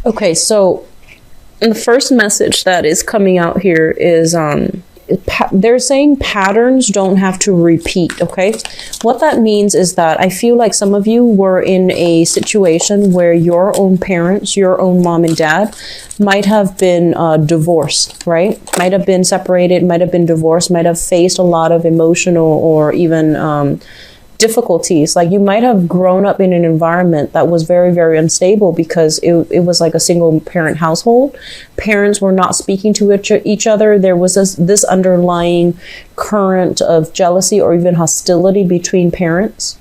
Okay, so the first message that is coming out here is they're saying patterns don't have to repeat. Okay, what that means is that I feel like some of you were in a situation where your own parents, your own mom and dad, might have been divorced, right? Might have been separated, might have been divorced, might have faced a lot of emotional or even difficulties. Like you might have grown up in an environment that was very, very unstable because it was like a single parent household. Parents were not speaking to each other. There was this underlying current of jealousy or even hostility between parents.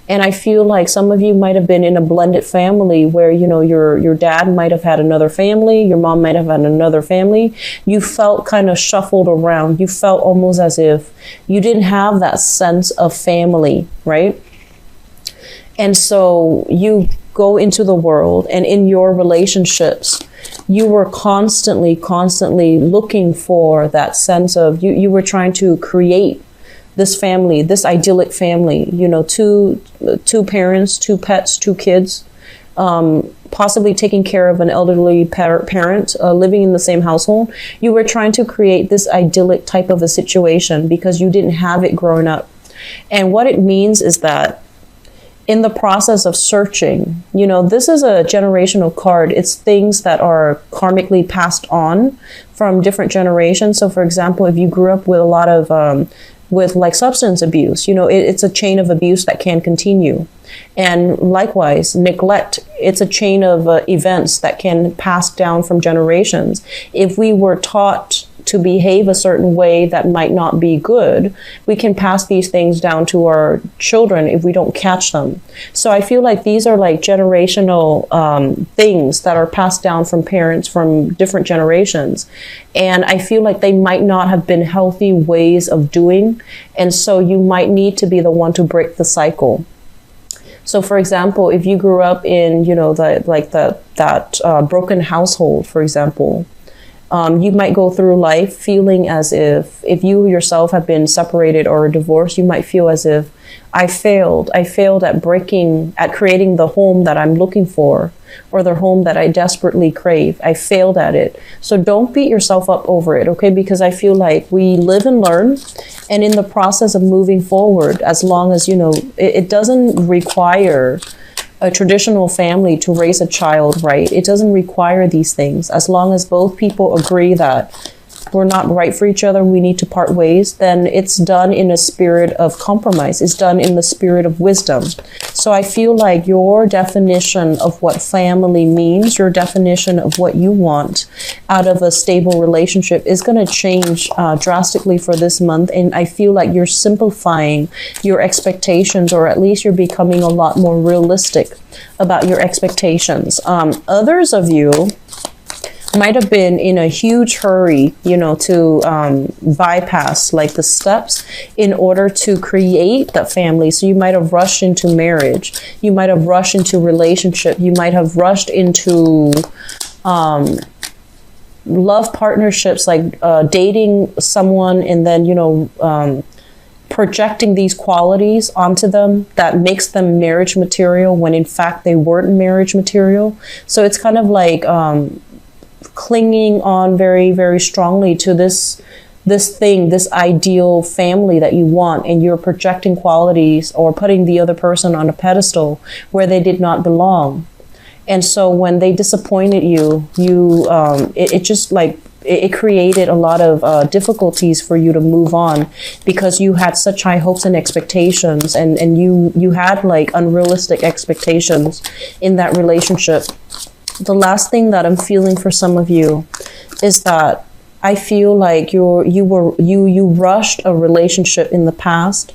And I feel like some of you might have been in a blended family where, you know, your dad might have had another family, your mom might have had another family. You felt kind of shuffled around. You felt almost as if you didn't have that sense of family, right? And so you go into the world, and in your relationships, you were constantly looking for that sense of you were trying to create this family, this idyllic family, you know, two parents, two pets, two kids, possibly taking care of an elderly parent, living in the same household. You were trying to create this idyllic type of a situation because you didn't have it growing up. And what it means is that in the process of searching, you know, this is a generational card. It's things that are karmically passed on from different generations. So for example, if you grew up with a lot of with like substance abuse, you know, it's a chain of abuse that can continue. And likewise, neglect, it's a chain of events that can pass down from generations. If we were taught to behave a certain way that might not be good, we can pass these things down to our children if we don't catch them. So I feel like these are like generational things that are passed down from parents from different generations. And I feel like they might not have been healthy ways of doing. And so you might need to be the one to break the cycle. So for example, if you grew up in, you know, that broken household, for example, you might go through life feeling as if you yourself have been separated or divorced, you might feel as if I failed at creating the home that I'm looking for, or the home that I desperately crave. I failed at it. So don't beat yourself up over it, okay? Because I feel like we live and learn, and in the process of moving forward, as long as, you know, it doesn't require a traditional family to raise a child, right? It doesn't require these things. As long as both people agree that we're not right for each other, we need to part ways, then it's done in a spirit of compromise. It's done in the spirit of wisdom. So I feel like your definition of what family means, your definition of what you want out of a stable relationship is going to change drastically for this month. And I feel like you're simplifying your expectations, or at least you're becoming a lot more realistic about your expectations. Others of you might have been in a huge hurry, you know, to bypass like the steps in order to create that family. So you might have rushed into marriage. You might have rushed into relationship. You might have rushed into love partnerships, like dating someone and then, you know, projecting these qualities onto them that makes them marriage material when in fact they weren't marriage material. So it's kind of like clinging on very, very strongly to this ideal family that you want, and you're projecting qualities or putting the other person on a pedestal where they did not belong. And so when they disappointed you, it just like it created a lot of difficulties for you to move on, because you had such high hopes and expectations, and you had like unrealistic expectations in that relationship. The last thing that I'm feeling for some of you is that I feel like you rushed a relationship in the past,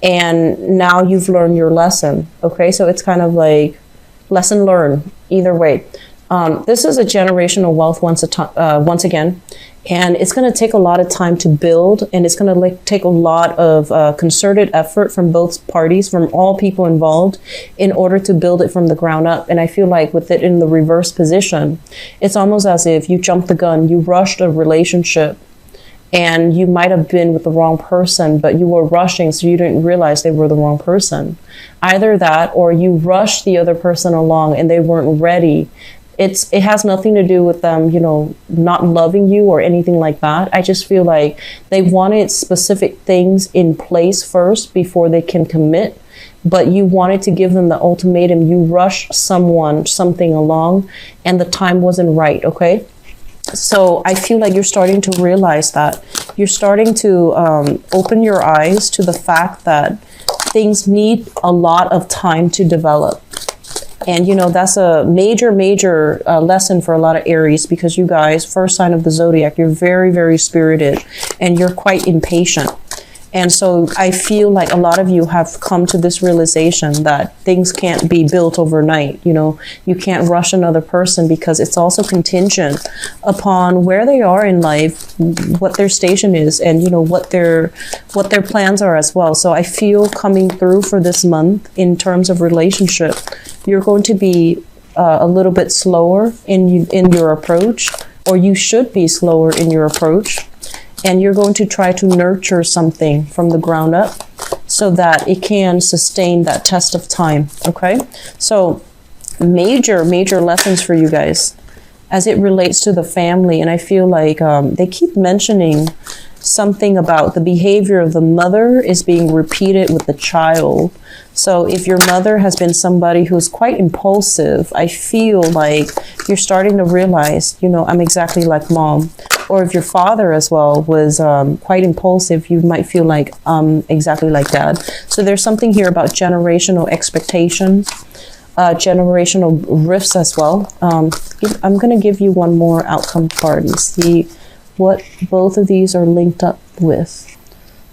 and now you've learned your lesson. Okay, so it's kind of like lesson learned either way. This is a generational wealth once again, and it's going to take a lot of time to build, and it's going to take a lot of concerted effort from both parties, from all people involved, in order to build it from the ground up. And I feel like with it in the reverse position, it's almost as if you jumped the gun, you rushed a relationship, and you might have been with the wrong person, but you were rushing, so you didn't realize they were the wrong person. Either that, or you rushed the other person along and they weren't ready. it has nothing to do with them, you know, not loving you or anything like that. I just feel like they wanted specific things in place first before they can commit. But you wanted to give them the ultimatum. You rushed something along, and the time wasn't right, okay? So I feel like you're starting to realize that. You're starting to open your eyes to the fact that things need a lot of time to develop. And, you know, that's a major lesson for a lot of Aries, because you guys, first sign of the zodiac, you're very, very spirited and you're quite impatient. And so I feel like a lot of you have come to this realization that things can't be built overnight. You know, you can't rush another person, because it's also contingent upon where they are in life, what their station is, and, you know, what their plans are as well. So I feel coming through for this month in terms of relationship, you're going to be a little bit slower in your approach, or you should be slower in your approach. And you're going to try to nurture something from the ground up so that it can sustain that test of time, okay? So major lessons for you guys as it relates to the family. And I feel like they keep mentioning something about the behavior of the mother is being repeated with the child. So if your mother has been somebody who's quite impulsive, I feel like you're starting to realize, you know, I'm exactly like mom. Or if your father as well was quite impulsive, you might feel like exactly like dad. So there's something here about generational expectations, generational rifts as well. I'm going to give you one more outcome card and see what both of these are linked up with.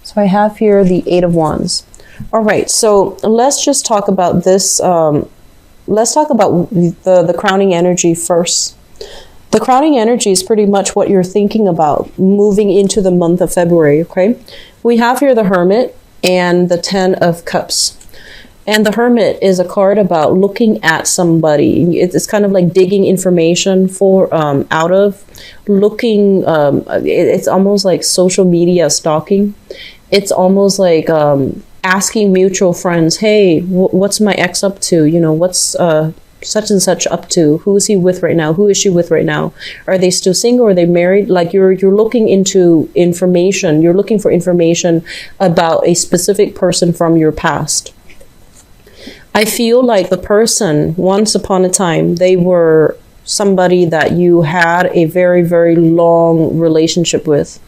So I have here the Eight of Wands. All right, so let's just talk about this. Let's talk about the crowning energy first. The crowning energy is pretty much what you're thinking about moving into the month of February, okay? We have here the Hermit and the Ten of Cups. And the Hermit is a card about looking at somebody. It's kind of like digging information out of, looking, it's almost like social media stalking. It's almost like asking mutual friends, hey, what's my ex up to? You know, what's such and such up to? Who is he with right now? Who is she with right now? Are they still single? Are they married? Like you're looking into information. You're looking for information about a specific person from your past. I feel like the person, once upon a time, they were somebody that you had a very, very long relationship with.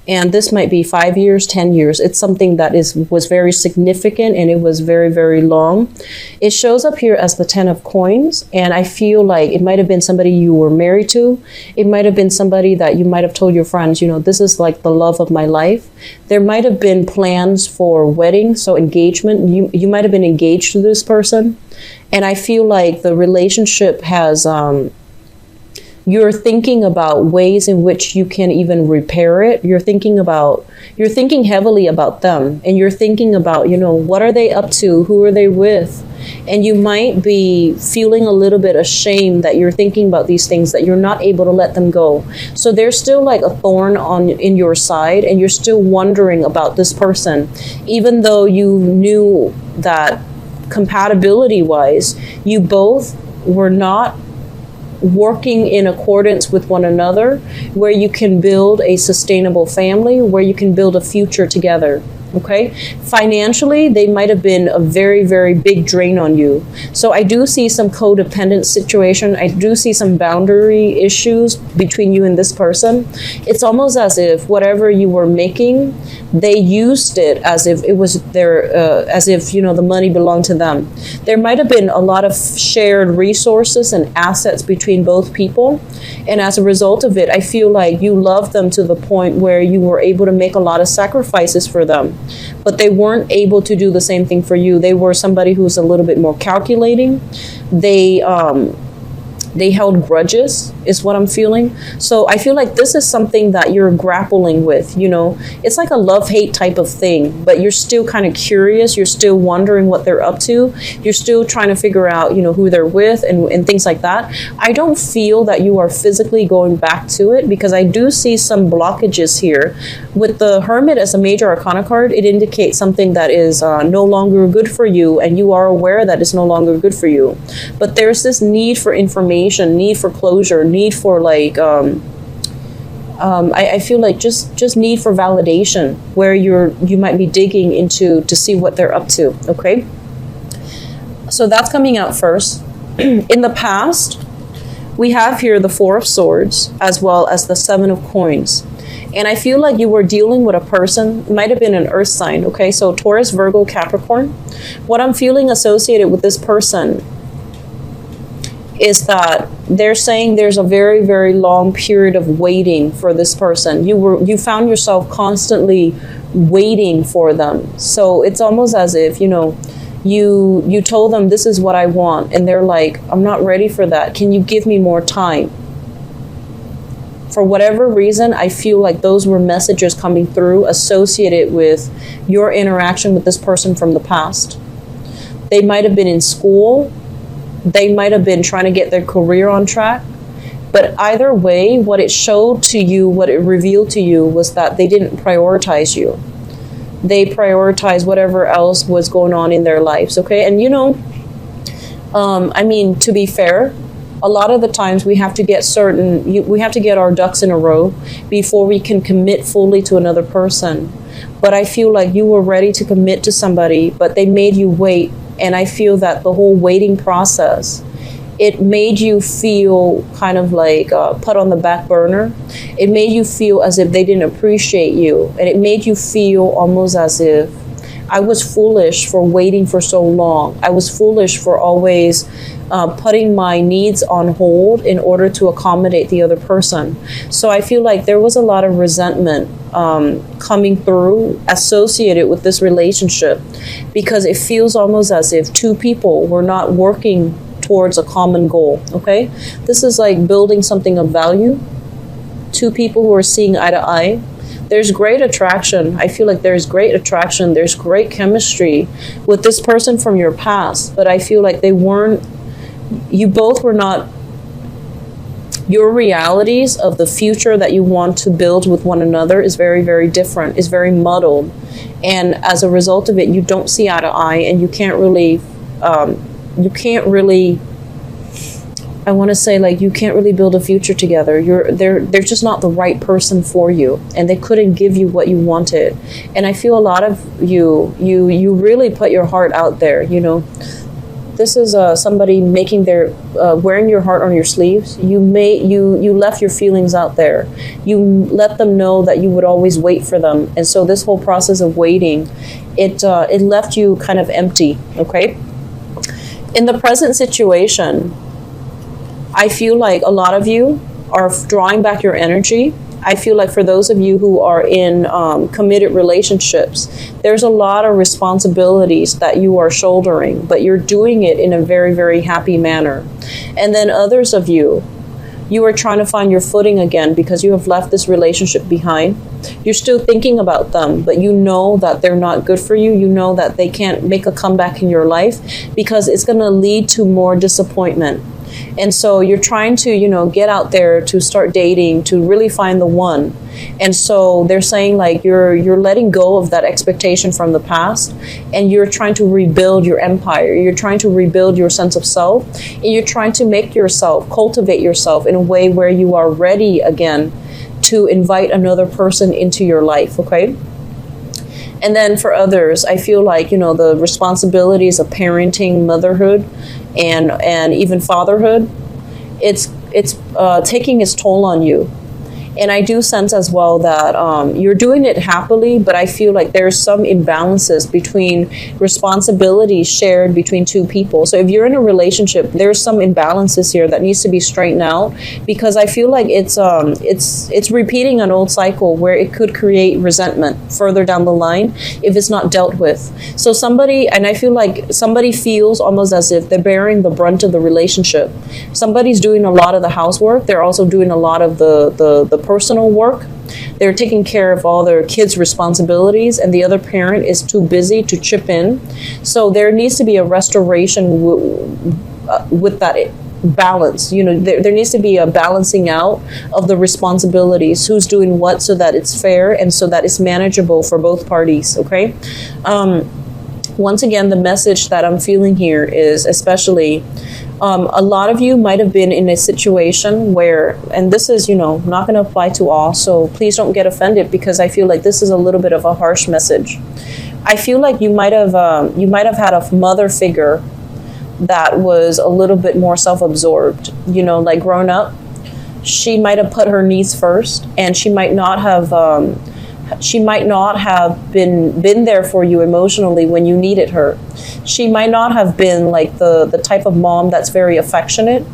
And this might be 5 years, 10 years. It's something that was very significant, and it was very, very long. It shows up here as the 10 of Coins. And I feel like it might have been somebody you were married to. It might have been somebody that you might have told your friends, you know, this is like the love of my life. There might have been plans for wedding, so engagement. You might have been engaged to this person. And I feel like the relationship has... you're thinking about ways in which you can even repair it. You're thinking heavily about them, and you're thinking about, you know, what are they up to? Who are they with? And you might be feeling a little bit ashamed that you're thinking about these things, that you're not able to let them go. So there's still like a thorn in your side, and you're still wondering about this person, even though you knew that compatibility wise, you both were not working in accordance with one another, where you can build a sustainable family, where you can build a future together. Okay, financially, they might have been a very, very big drain on you. So I do see some codependent situation. I do see some boundary issues between you and this person. It's almost as if whatever you were making, they used it as if it was as if, you know, the money belonged to them. There might have been a lot of shared resources and assets between both people. And as a result of it, I feel like you loved them to the point where you were able to make a lot of sacrifices for them. But they weren't able to do the same thing for you. They were somebody who's a little bit more calculating. They held grudges, is what I'm feeling. So I feel like this is something that you're grappling with, you know. It's like a love-hate type of thing, but you're still kind of curious. You're still wondering what they're up to. You're still trying to figure out, you know, who they're with and things like that. I don't feel that you are physically going back to it, because I do see some blockages here. With the Hermit as a major arcana card, it indicates something that is no longer good for you, and you are aware that it's no longer good for you. But there's this need for information information, need for closure, need for like I feel like just need for validation, where you might be digging into to see what they're up to. Okay, so that's coming out first. In the past, we have here the Four of Swords as well as the Seven of Coins. And I feel like you were dealing with a person, it might have been an earth sign, okay? So Taurus, Virgo, Capricorn. What I'm feeling associated with this person is that they're saying there's a very, very long period of waiting for this person. You found yourself constantly waiting for them. So it's almost as if, you told them this is what I want, and they're like, I'm not ready for that. Can you give me more time? For whatever reason, I feel like those were messages coming through associated with your interaction with this person from the past. They might have been in school. They might have been trying to get their career on track. But either way, what it showed to you, what it revealed to you, was that they didn't prioritize you. They prioritized whatever else was going on in their lives, okay? And to be fair, a lot of the times we have to get we have to get our ducks in a row before we can commit fully to another person. But I feel like you were ready to commit to somebody, but they made you wait. And I feel that the whole waiting process, it made you feel kind of like put on the back burner. It made you feel as if they didn't appreciate you. And it made you feel almost as if I was foolish for waiting for so long. I was foolish for always putting my needs on hold in order to accommodate the other person. So I feel like there was a lot of resentment coming through associated with this relationship, because it feels almost as if two people were not working towards a common goal. Okay, this is like building something of value. Two people who are seeing eye to eye. There's great attraction. I feel like there's great attraction. There's great chemistry with this person from your past. But I feel like you both were not, your realities of the future that you want to build with one another is very, very different. It's very muddled. And as a result of it, you don't see eye to eye, and you can't really, I want to say, like, you can't really build a future together. They're just not the right person for you, and they couldn't give you what you wanted. And I feel a lot of you really put your heart out there. This is somebody making their wearing your heart on your sleeves. You left your feelings out there. You let them know that you would always wait for them, and so this whole process of waiting, it left you kind of empty. Okay. In the present situation, I feel like a lot of you are drawing back your energy. I feel like for those of you who are in committed relationships, there's a lot of responsibilities that you are shouldering, but you're doing it in a very, very happy manner. And then others of you are trying to find your footing again because you have left this relationship behind. You're still thinking about them, but you know that they're not good for you. You know that they can't make a comeback in your life because it's going to lead to more disappointment. And so you're trying to, get out there to start dating, to really find the one. And so they're saying like you're letting go of that expectation from the past, and you're trying to rebuild your empire. You're trying to rebuild your sense of self, and you're trying to make yourself, cultivate yourself in a way where you are ready again to invite another person into your life, okay? And then for others, I feel like, the responsibilities of parenting, motherhood, and even fatherhood, it's taking its toll on you. And I do sense as well that you're doing it happily, but I feel like there's some imbalances between responsibilities shared between two people. So if you're in a relationship, there's some imbalances here that needs to be straightened out, because I feel like it's repeating an old cycle where it could create resentment further down the line if it's not dealt with. So I feel like somebody feels almost as if they're bearing the brunt of the relationship. Somebody's doing a lot of the housework. They're also doing a lot of the personal work. They're taking care of all their kids' responsibilities, and the other parent is too busy to chip in. So there needs to be a restoration with that balance. There needs to be a balancing out of the responsibilities, who's doing what, so that it's fair and so that it's manageable for both parties. Okay. Once again, the message that I'm feeling here is especially A lot of you might have been in a situation where, and this is, not going to apply to all, so please don't get offended, because I feel like this is a little bit of a harsh message. I feel like you might have had a mother figure that was a little bit more self-absorbed, like growing up. She might have put her needs first, and she might not have been there for you emotionally when you needed her. She might not have been like the type of mom that's very affectionate.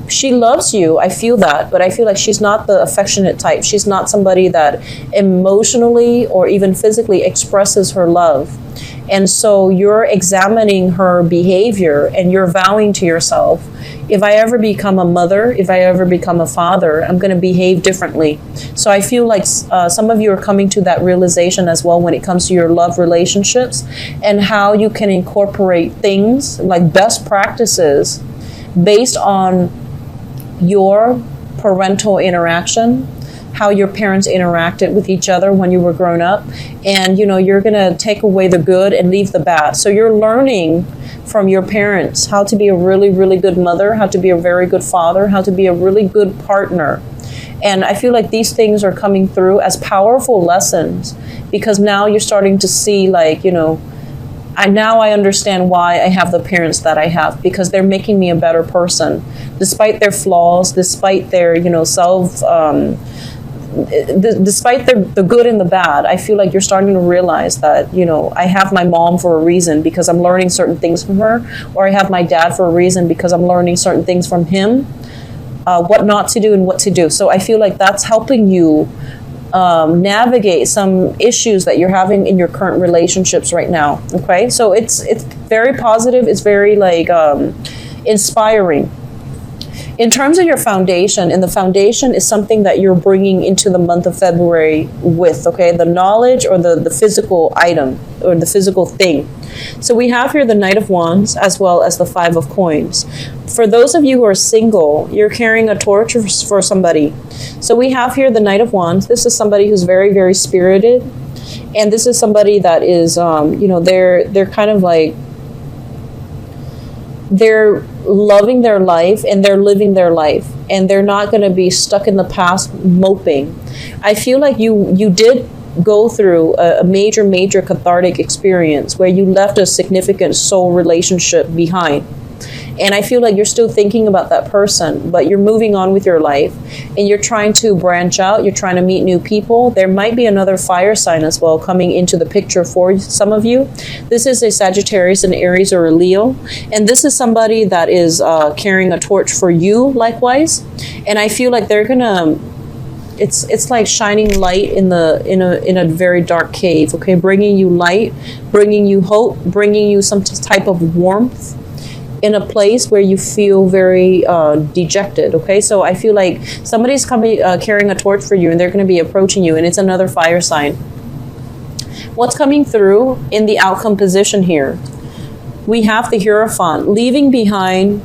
She loves you, I feel that, but I feel like she's not the affectionate type. She's not somebody that emotionally or even physically expresses her love. And so you're examining her behavior, and you're vowing to yourself, if I ever become a mother, if I ever become a father, I'm going to behave differently. So I feel like some of you are coming to that realization as well when it comes to your love relationships, and how you can incorporate things like best practices based on your parental interaction, how your parents interacted with each other when you were growing up. And, you're going to take away the good and leave the bad. So you're learning from your parents how to be a really, really good mother, how to be a very good father, how to be a really good partner. And I feel like these things are coming through as powerful lessons, because now you're starting to see, like, I understand why I have the parents that I have, because they're making me a better person, despite their flaws, despite their, despite the good and the bad. I feel like you're starting to realize that, I have my mom for a reason, because I'm learning certain things from her, or I have my dad for a reason, because I'm learning certain things from him, what not to do and what to do. So I feel like that's helping you navigate some issues that you're having in your current relationships right now. Okay, so it's very positive. It's very inspiring. In terms of your foundation, and the foundation is something that you're bringing into the month of February with, okay, the knowledge or the physical item or the physical thing. So we have here the Knight of Wands as well as the Five of Coins. For those of you who are single, you're carrying a torch for somebody. So we have here the Knight of Wands. This is somebody who's very, very spirited. And this is somebody that is, they're kind of like, they're loving their life and they're living their life, and they're not going to be stuck in the past moping. I feel like you did go through a major cathartic experience where you left a significant soul relationship behind. And I feel like you're still thinking about that person, but you're moving on with your life, and you're trying to branch out. You're trying to meet new people. There might be another fire sign as well coming into the picture for some of you. This is a Sagittarius, an Aries, or a Leo. And this is somebody that is carrying a torch for you likewise. And I feel like they're going to, it's like shining light in a very dark cave, okay? Bringing you light, bringing you hope, bringing you some type of warmth in a place where you feel very dejected, okay? So I feel like somebody's coming, carrying a torch for you, and they're going to be approaching you, and it's another fire sign. What's coming through in the outcome position here? We have the Hierophant, leaving behind,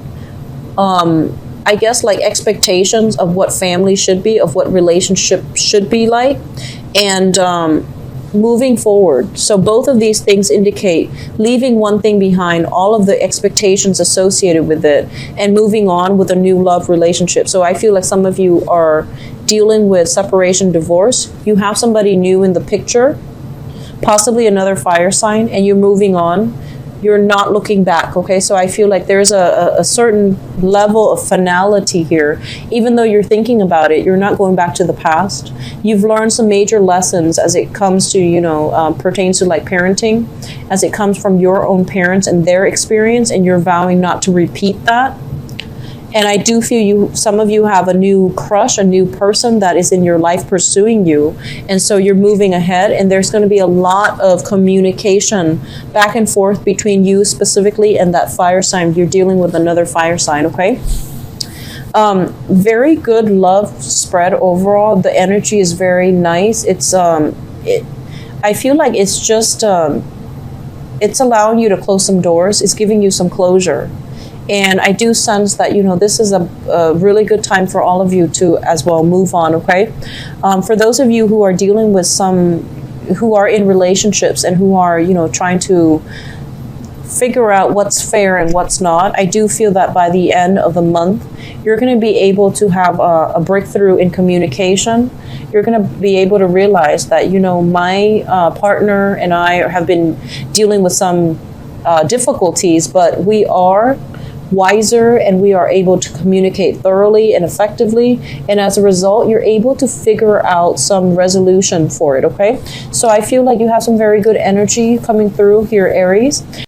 I guess, like expectations of what family should be, of what relationship should be like, and moving forward. So both of these things indicate leaving one thing behind, all of the expectations associated with it, and moving on with a new love relationship. So I feel like some of you are dealing with separation, divorce. You have somebody new in the picture, possibly another fire sign, and you're moving on. You're not looking back, okay? So I feel like there's a certain level of finality here. Even though you're thinking about it, you're not going back to the past. You've learned some major lessons as it comes to, pertains to like parenting, as it comes from your own parents and their experience, and you're vowing not to repeat that. And I do feel some of you have a new crush, a new person that is in your life pursuing you. And so you're moving ahead, and there's going to be a lot of communication back and forth between you specifically and that fire sign. You're dealing with another fire sign, okay? Very good love spread overall. The energy is very nice. It's, I feel like it's just, it's allowing you to close some doors. It's giving you some closure. And I do sense that, this is a really good time for all of you to as well move on, okay? For those of you who are dealing with who are in relationships and who are, trying to figure out what's fair and what's not. I do feel that by the end of the month, you're going to be able to have a breakthrough in communication. You're going to be able to realize that, you know, my partner and I have been dealing with some difficulties, but we are wiser and we are able to communicate thoroughly and effectively, and as a result you're able to figure out some resolution for it. Okay, so I feel like you have some very good energy coming through here, Aries.